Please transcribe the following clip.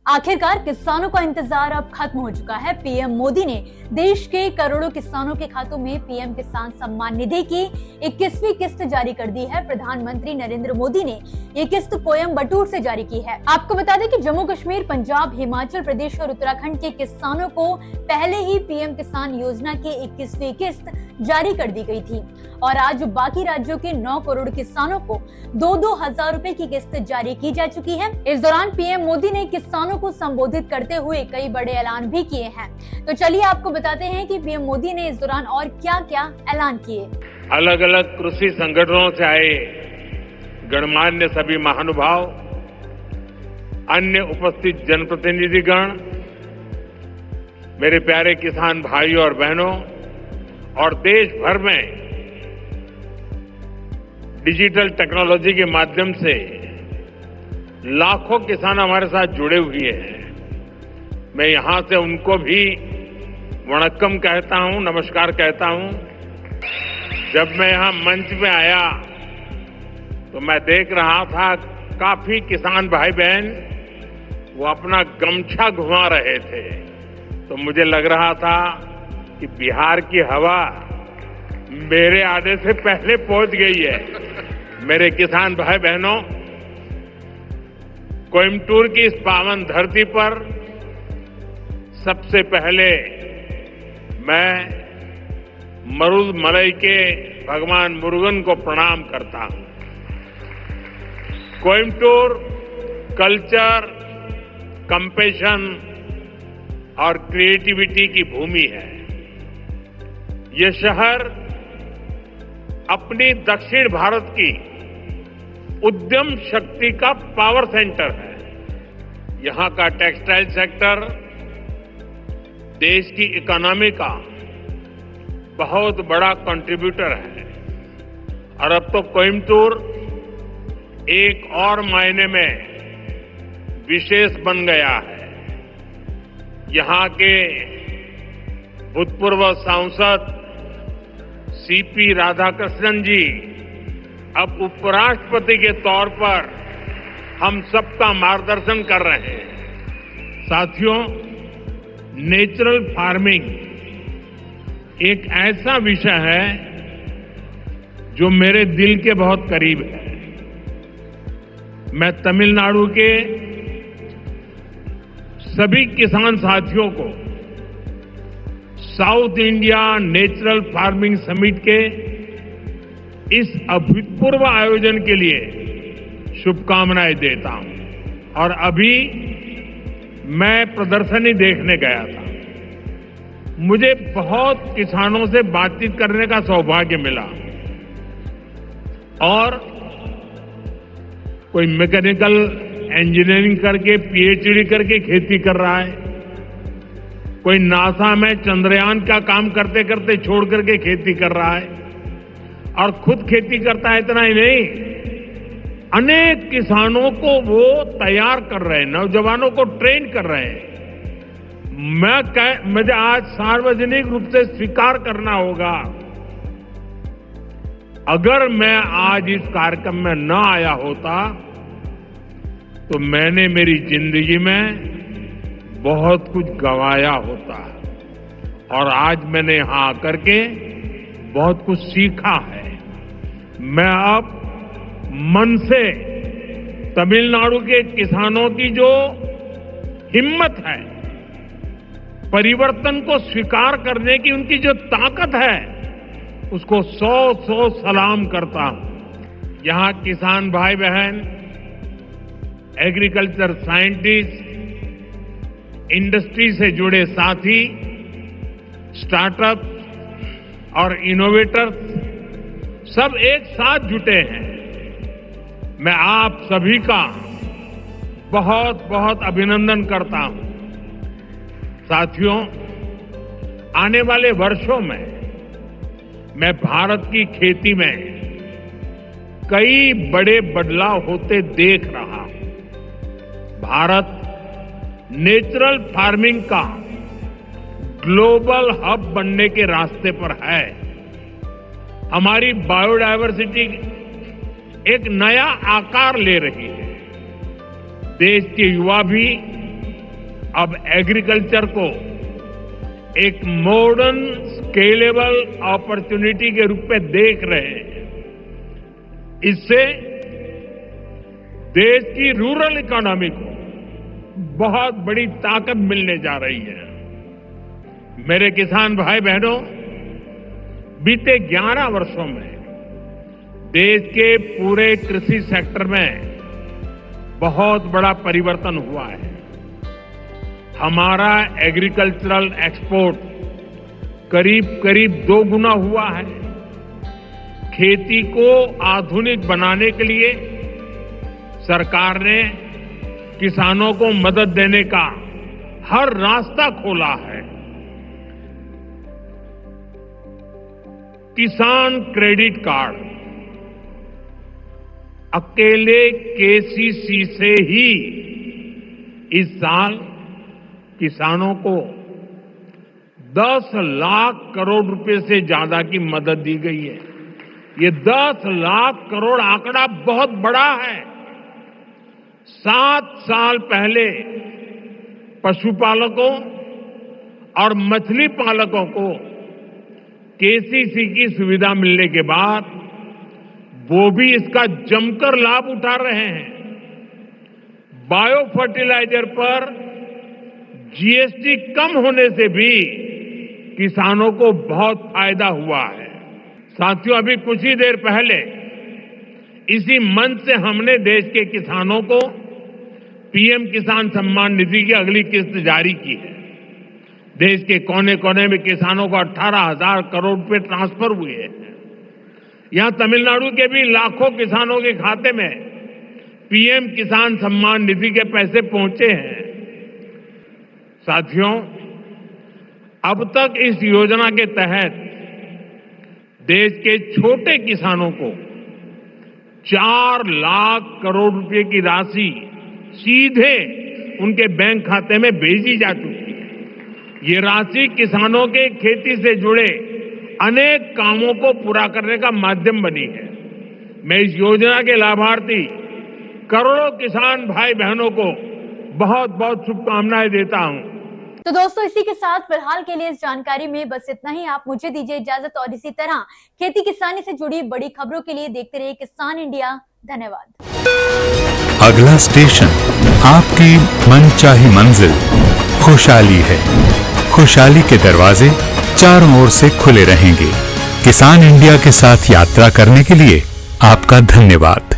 आखिरकार किसानों का इंतजार अब खत्म हो चुका है। पीएम मोदी ने देश के करोड़ों किसानों के खातों में पीएम किसान सम्मान निधि की 21वीं किस्त जारी कर दी है। प्रधानमंत्री नरेंद्र मोदी ने ये किस्त कोयम्बटूर से जारी की है। आपको बता दें कि जम्मू कश्मीर, पंजाब, हिमाचल प्रदेश और उत्तराखंड के किसानों को पहले ही पीएम किसान योजना की 21वीं किस्त जारी कर दी गई थी और आज बाकी राज्यों के 9 करोड़ किसानों को 2-2 हजार रुपए की किस्त जारी की जा चुकी है। इस दौरान पीएम मोदी ने किसानों को संबोधित करते हुए कई बड़े ऐलान भी किए हैं। तो चलिए आपको बताते हैं कि पीएम मोदी ने इस दौरान और क्या-क्या ऐलान किए। अलग अलग कृषि संगठनों से आए गणमान्य सभी महानुभाव, अन्य उपस्थित जनप्रतिनिधिगण, मेरे प्यारे किसान भाइयों और बहनों और देश भर में डिजिटल टेक्नोलॉजी के माध्यम से लाखों किसान हमारे साथ जुड़े हुए हैं। मैं यहां से उनको भी वणक्कम कहता हूं, नमस्कार कहता हूं। जब मैं यहां मंच में आया तो मैं देख रहा था काफी किसान भाई बहन वो अपना गमछा घुमा रहे थे, तो मुझे लग रहा था कि बिहार की हवा मेरे आने से पहले पहुंच गई है। मेरे किसान भाई बहनों, कोयम्बटूर की इस पावन धरती पर सबसे पहले मैं मरुदमलई के भगवान मुरुगन को प्रणाम करता हूं। कोयम्बटूर कल्चर, कंपैशन और क्रिएटिविटी की भूमि है। ये शहर अपनी दक्षिण भारत की उद्यम शक्ति का पावर सेंटर है। यहां का टेक्सटाइल सेक्टर देश की इकोनॉमी का बहुत बड़ा कंट्रीब्यूटर है और अब तो कोयम्बटूर एक और मायने में विशेष बन गया है। यहां के भूतपूर्व सांसद सीपी राधाकृष्णन जी अब उपराष्ट्रपति के तौर पर हम सबका मार्गदर्शन कर रहे हैं। साथियों, नेचुरल फार्मिंग एक ऐसा विषय है जो मेरे दिल के बहुत करीब है। मैं तमिलनाडु के सभी किसान साथियों को south India natural farming summit के इस अभूतपूर्व आयोजन के लिए शुभकामनाएं देता हूं। और अभी मैं प्रदर्शनी देखने गया था। मुझे बहुत किसानों से बातचीत करने का सौभाग्य मिला और कोई मैकेनिकल इंजीनियरिंग करके पीएचडी करके खेती कर रहा है, कोई नासा में चंद्रयान का काम करते करते छोड़ करके खेती कर रहा है और खुद खेती करता है। इतना ही नहीं, अनेक किसानों को वो तैयार कर रहे हैं, नौजवानों को ट्रेन कर रहे हैं। मुझे आज सार्वजनिक रूप से स्वीकार करना होगा, अगर मैं आज इस कार्यक्रम में न आया होता तो मैंने मेरी जिंदगी में बहुत कुछ गंवाया होता और आज मैंने यहां आकर के बहुत कुछ सीखा है। मैं अब मन से तमिलनाडु के किसानों की जो हिम्मत है, परिवर्तन को स्वीकार करने की उनकी जो ताकत है, उसको 100 सलाम करता हूं। यहां किसान भाई बहन, एग्रीकल्चर साइंटिस्ट, इंडस्ट्री से जुड़े साथी, स्टार्टअप और इनोवेटर्स सब एक साथ जुटे हैं। मैं आप सभी का बहुत बहुत अभिनंदन करता हूं। साथियों, आने वाले वर्षों में मैं भारत की खेती में कई बड़े बदलाव होते देख रहा हूं। भारत नेचुरल फार्मिंग का ग्लोबल हब बनने के रास्ते पर है। हमारी बायोडायवर्सिटी एक नया आकार ले रही है। देश के युवा भी अब एग्रीकल्चर को एक मॉडर्न स्केलेबल अपॉर्चुनिटी के रूप में देख रहे हैं। इससे देश की रूरल इकोनॉमी को बहुत बड़ी ताकत मिलने जा रही है। मेरे किसान भाई बहनों, बीते 11 वर्षों में देश के पूरे कृषि सेक्टर में बहुत बड़ा परिवर्तन हुआ है। हमारा एग्रीकल्चरल एक्सपोर्ट करीब 2 गुना हुआ है। खेती को आधुनिक बनाने के लिए सरकार ने किसानों को मदद देने का हर रास्ता खोला है। किसान क्रेडिट कार्ड अकेले केसीसी से ही इस साल किसानों को 10 लाख करोड़ रुपए से ज्यादा की मदद दी गई है। ये 10 लाख करोड़ आंकड़ा बहुत बड़ा है। 7 साल पहले पशुपालकों और मछली पालकों को केसीसी की सुविधा मिलने के बाद वो भी इसका जमकर लाभ उठा रहे हैं। बायो फर्टिलाइजर पर जीएसटी कम होने से भी किसानों को बहुत फायदा हुआ है। साथियों, अभी कुछ ही देर पहले इसी मंच से हमने देश के किसानों को पीएम किसान सम्मान निधि की अगली किस्त जारी की है। देश के कोने कोने में किसानों को 18,000 करोड़ रुपए ट्रांसफर हुए हैं। यहां तमिलनाडु के भी लाखों किसानों के खाते में पीएम किसान सम्मान निधि के पैसे पहुंचे हैं। साथियों, अब तक इस योजना के तहत देश के छोटे किसानों को 4 लाख करोड़ रुपए की राशि सीधे उनके बैंक खाते में भेजी जा चुकी है। ये राशि किसानों के खेती से जुड़े अनेक कामों को पूरा करने का माध्यम बनी है। मैं इस योजना के लाभार्थी करोड़ों किसान भाई बहनों को बहुत बहुत शुभकामनाएं देता हूं। तो दोस्तों, इसी के साथ फिलहाल के लिए इस जानकारी में बस इतना ही। आप मुझे दीजिए इजाजत और इसी तरह खेती किसानी से जुड़ी बड़ी खबरों के लिए देखते रहिए किसान इंडिया। धन्यवाद। अगला स्टेशन आपकी मनचाही मंजिल खुशहाली है। खुशहाली के दरवाजे चारों ओर से खुले रहेंगे। किसान इंडिया के साथ यात्रा करने के लिए आपका धन्यवाद।